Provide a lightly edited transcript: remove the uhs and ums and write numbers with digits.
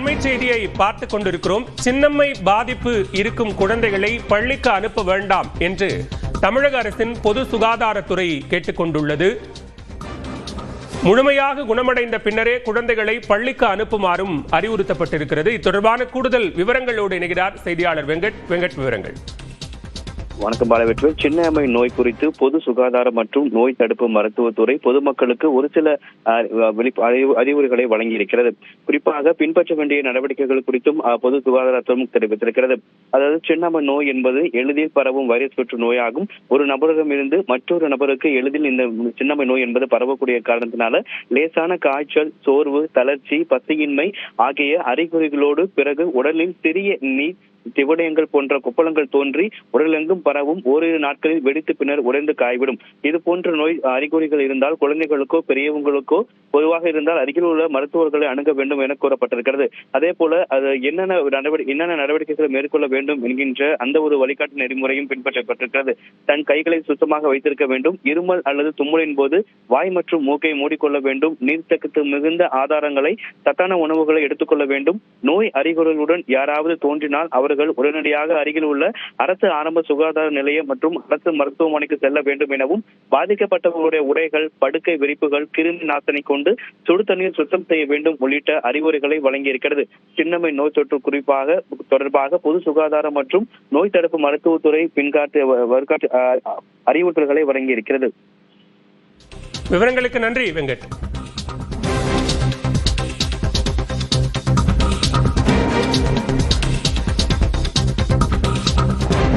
அண்மை செய்தியை பார்த்துக் கொண்டிருக்கிறோம். சின்னம்மை பாதிப்பு இருக்கும் குழந்தைகளை பள்ளிக்கு அனுப்ப வேண்டாம் என்று தமிழக அரசின் பொது சுகாதாரத்துறை கேட்டுக் கொண்டுள்ளது. முழுமையாக குணமடைந்த பின்னரே குழந்தைகளை பள்ளிக்கு அனுப்புமாறும் அறிவுறுத்தப்பட்டிருக்கிறது. இது கூடுதல் விவரங்களோடு இணைகிறார் செய்தியாளர் வெங்கட். விவரங்கள். வணக்கம் பாலவேற்று. சின்னம்மை நோய் குறித்து பொது சுகாதாரம் மற்றும் நோய் தடுப்பு மருத்துவத்துறை பொதுமக்களுக்கு ஒரு சில அறிவுரைகளை வழங்கியிருக்கிறது. குறிப்பாக பின்பற்ற வேண்டிய நடவடிக்கைகள் குறித்தும் பொது சுகாதாரத்துறை தெரிவித்திருக்கிறது. அதாவது சின்னம்மை நோய் என்பது எளிதில் பரவும் வைரஸ் தொற்று நோயாகும். ஒரு நபரிடமிருந்து மற்றொரு நபருக்கு எளிதில் இந்த சின்னம்மை நோய் என்பது பரவக்கூடிய காரணத்தினால லேசான காய்ச்சல், சோர்வு, தளர்ச்சி, பசியின்மை ஆகிய அறிகுறிகளோடு பிறகு உடலில் சிறிய நீர் திவடயங்கள் போன்ற கொப்பளங்கள் தோன்றி உடலெங்கும் பரவும். ஓரிரு நாட்களில் வெடித்து பின்னர் உடைந்து காய்விடும். இது போன்ற நோய் அறிகுறிகள் இருந்தால் குழந்தைகளுக்கோ பெரியவங்களுக்கோ பொதுவாக இருந்தால் அருகில் உள்ள மருத்துவர்களை அணுக வேண்டும் என கூறப்பட்டிருக்கிறது. அதே போல அது என்னென்ன நடவடிக்கைகளை மேற்கொள்ள வேண்டும் என்கின்ற அந்த ஒரு வழிகாட்டு நெறிமுறையும் பின்பற்றப்பட்டிருக்கிறது. தன் கைகளை சுத்தமாக வைத்திருக்க வேண்டும். இருமல் அல்லது தும்மலின் போது வாய் மற்றும் மூக்கை மூடிக்கொள்ள வேண்டும். நீர்த்தக்கத்து மிகுந்த ஆதாரங்களை, சத்தான உணவுகளை எடுத்துக்கொள்ள வேண்டும். நோய் அறிகுறிகளுடன் யாராவது தோன்றினால் அவர்கள் உடனடியாக அருகில் உள்ள அரசு ஆரம்ப சுகாதார நிலையம் மற்றும் அரசு மருத்துவமனைக்கு செல்ல வேண்டும் எனவும், பாதிக்கப்பட்டவர்களுடைய உடைகள், படுக்கை விரிப்புகள் கிருமி நாசினி கொண்டு சுடு தண்ணீர் சுத்தம் செய்ய வேண்டும் உள்ளிட்ட அறிவுரைகளை வழங்கியிருக்கிறது. சின்னம்மை நோய் தொற்று தொடர்பாக பொது சுகாதாரம் மற்றும் நோய் தடுப்பு மருத்துவத்துறை அறிவுறுத்தல்களை வழங்கியிருக்கிறது. விவரங்களுக்கு நன்றி வெங்கட்.